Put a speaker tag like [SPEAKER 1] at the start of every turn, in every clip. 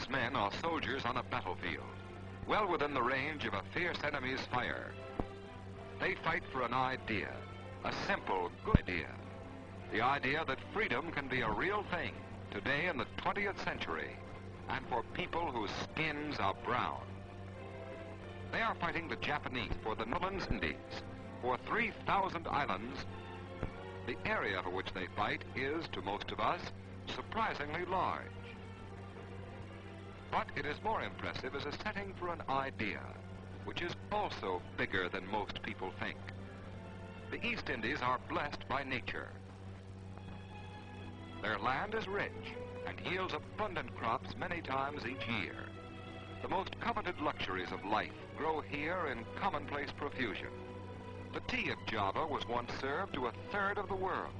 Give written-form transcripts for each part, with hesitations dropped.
[SPEAKER 1] These men are soldiers on a battlefield, well within the range of a fierce enemy's fire. They fight for an idea, a simple, good idea. The idea that freedom can be a real thing today in the 20th century, and for people whose skins are brown. They are fighting the Japanese for the Northern Indies, for 3,000 islands. The area for which they fight is, to most of us, surprisingly large. But it is more impressive as a setting for an idea, which is also bigger than most people think. The East Indies are blessed by nature. Their land is rich and yields abundant crops many times each year. The most coveted luxuries of life grow here in commonplace profusion. The tea of Java was once served to a third of the world.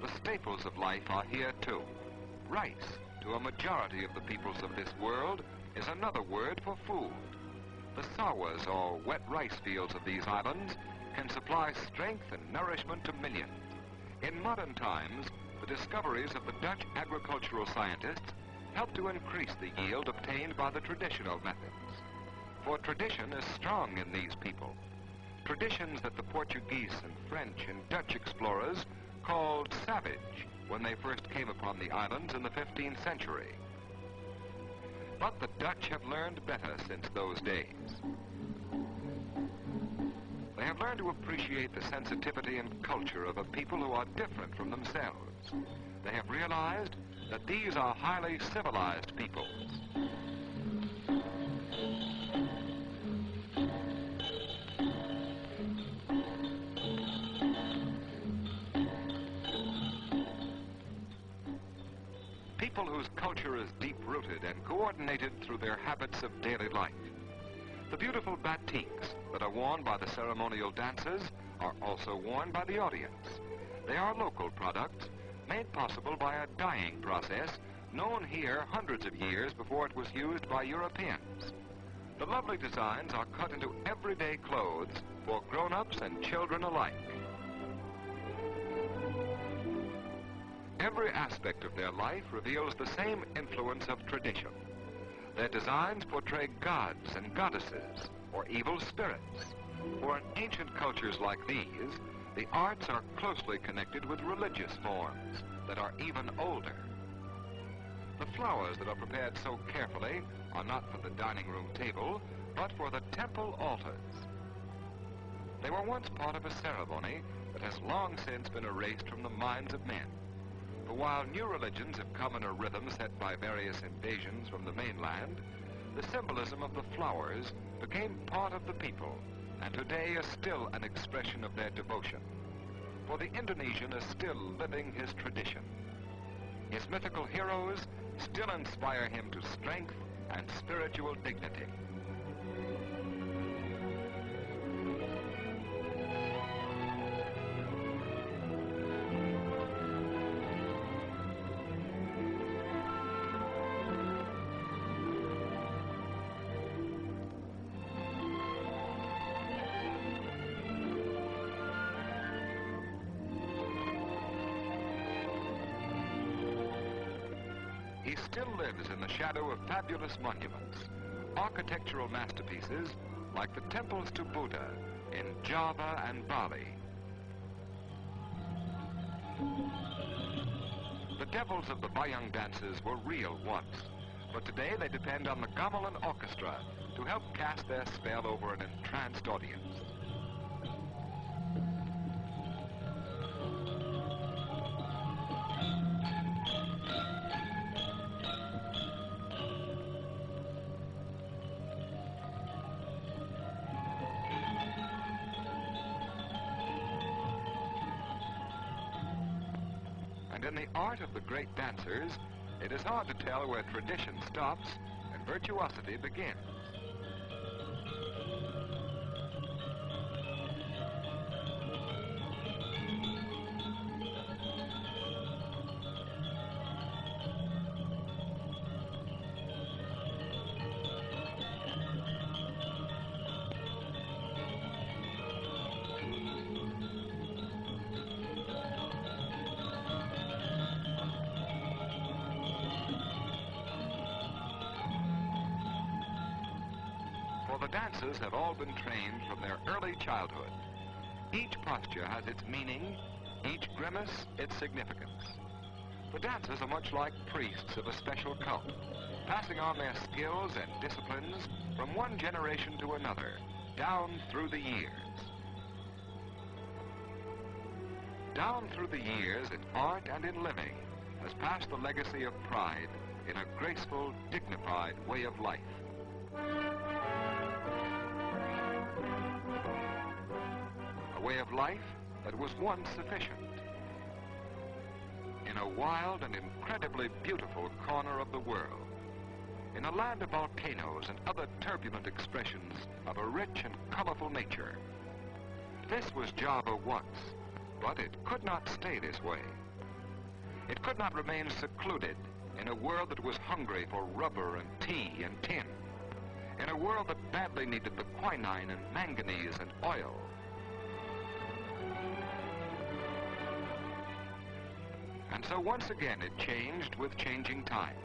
[SPEAKER 1] The staples of life are here too. Rice, to a majority of the peoples of this world, is another word for food. The sawas, or wet rice fields of these islands, can supply strength and nourishment to millions. In modern times, the discoveries of the Dutch agricultural scientists help to increase the yield obtained by the traditional methods. For tradition is strong in these people. Traditions that the Portuguese and French and Dutch explorers called savage when they first came upon the islands in the 15th century. But the Dutch have learned better since those days. They have learned to appreciate the sensitivity and culture of a people who are different from themselves. They have realized that these are highly civilized peoples. People whose culture is deep-rooted and coordinated through their habits of daily life. The beautiful batiks that are worn by the ceremonial dancers are also worn by the audience. They are local products made possible by a dyeing process known here hundreds of years before it was used by Europeans. The lovely designs are cut into everyday clothes for grown-ups and children alike. Every aspect of their life reveals the same influence of tradition. Their designs portray gods and goddesses, or evil spirits. For in ancient cultures like these, the arts are closely connected with religious forms that are even older. The flowers that are prepared so carefully are not for the dining room table, but for the temple altars. They were once part of a ceremony that has long since been erased from the minds of men. For while new religions have come in a rhythm set by various invasions from the mainland, the symbolism of the flowers became part of the people, and today is still an expression of their devotion. For the Indonesian is still living his tradition. His mythical heroes still inspire him to strength and spiritual dignity. He still lives in the shadow of fabulous monuments, architectural masterpieces like the temples to Buddha in Java and Bali. The devils of the Bayang dances were real once, but today they depend on the gamelan orchestra to help cast their spell over an entranced audience. And in the art of the great dancers, it is hard to tell where tradition stops and virtuosity begins. the dances have all been trained from their early childhood. Each posture has its meaning, each grimace its significance. The dancers are much like priests of a special cult, passing on their skills and disciplines from one generation to another, down through the years. Down through the years in art and in living has passed the legacy of pride in a graceful, dignified way of life. A way of life that was once sufficient. In a wild and incredibly beautiful corner of the world, in a land of volcanoes and other turbulent expressions of a rich and colorful nature. This was Java once, but it could not stay this way. It could not remain secluded in a world that was hungry for rubber and tea and tin, in a world that badly needed the quinine and manganese and oil. And so once again it changed with changing times.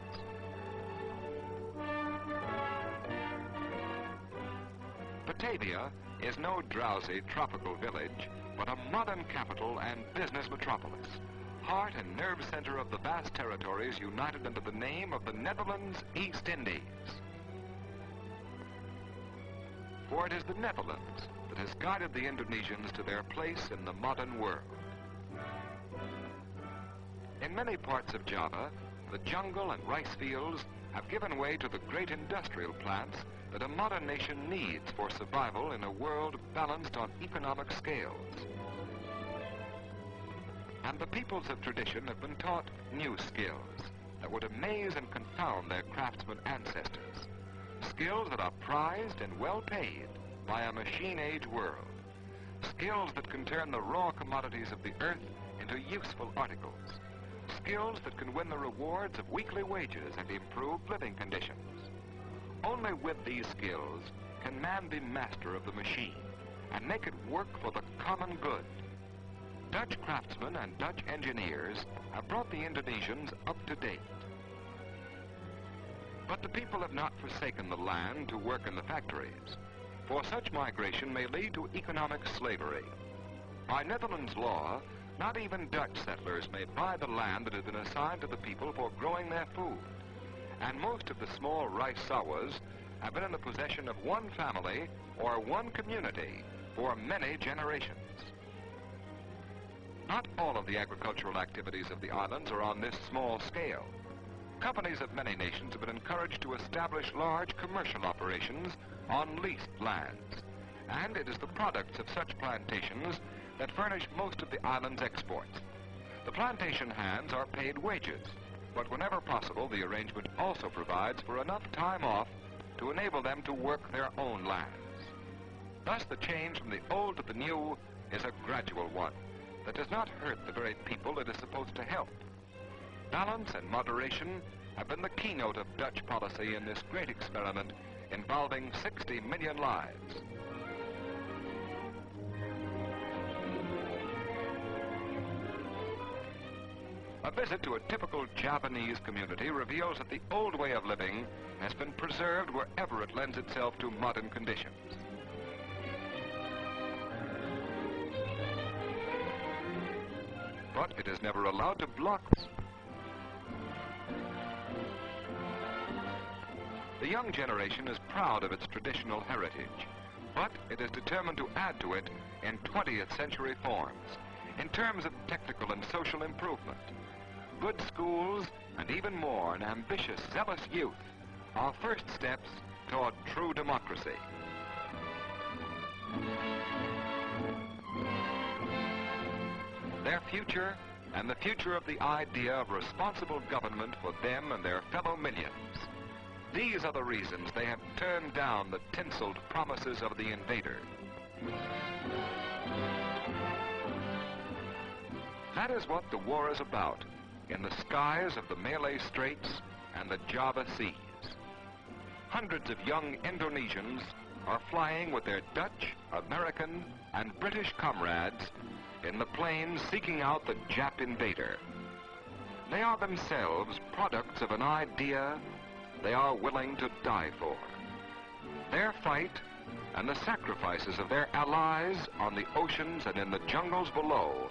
[SPEAKER 1] Batavia is no drowsy tropical village, but a modern capital and business metropolis, heart and nerve center of the vast territories united under the name of the Netherlands East Indies. For it is the Netherlands that has guided the Indonesians to their place in the modern world. In many parts of Java, the jungle and rice fields have given way to the great industrial plants that a modern nation needs for survival in a world balanced on economic scales. And the peoples of tradition have been taught new skills that would amaze and confound their craftsman ancestors. Skills that are prized and well paid by a machine-age world. Skills that can turn the raw commodities of the earth into useful articles. Skills that can win the rewards of weekly wages and improved living conditions. Only with these skills can man be master of the machine and make it work for the common good. Dutch craftsmen and Dutch engineers have brought the Indonesians up to date. But the people have not forsaken the land to work in the factories, for such migration may lead to economic slavery. By Netherlands law, not even Dutch settlers may buy the land that has been assigned to the people for growing their food. And most of the small rice sawas have been in the possession of one family or one community for many generations. Not all of the agricultural activities of the islands are on this small scale. Companies of many nations have been encouraged to establish large commercial operations on leased lands, and it is the products of such plantations that furnish most of the island's exports. The plantation hands are paid wages, but whenever possible, the arrangement also provides for enough time off to enable them to work their own lands. Thus, the change from the old to the new is a gradual one that does not hurt the very people it is supposed to help. Balance and moderation have been the keynote of Dutch policy in this great experiment involving 60 million lives. A visit to a typical Javanese community reveals that the old way of living has been preserved wherever it lends itself to modern conditions. But it is never allowed to block this. The young generation is proud of its traditional heritage, but it is determined to add to it in 20th century forms, in terms of technical and social improvement. Good schools, and even more, an ambitious, zealous youth are first steps toward true democracy. Their future, and the future of the idea of responsible government for them and their fellow millions. These are the reasons they have turned down the tinseled promises of the invader. That is what the war is about in the skies of the Malay Straits and the Java Seas. Hundreds of young Indonesians are flying with their Dutch, American, and British comrades in the planes seeking out the Jap invader. They are themselves products of an idea they are willing to die for. Their fight and the sacrifices of their allies on the oceans and in the jungles below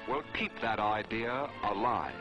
[SPEAKER 1] will keep that idea alive.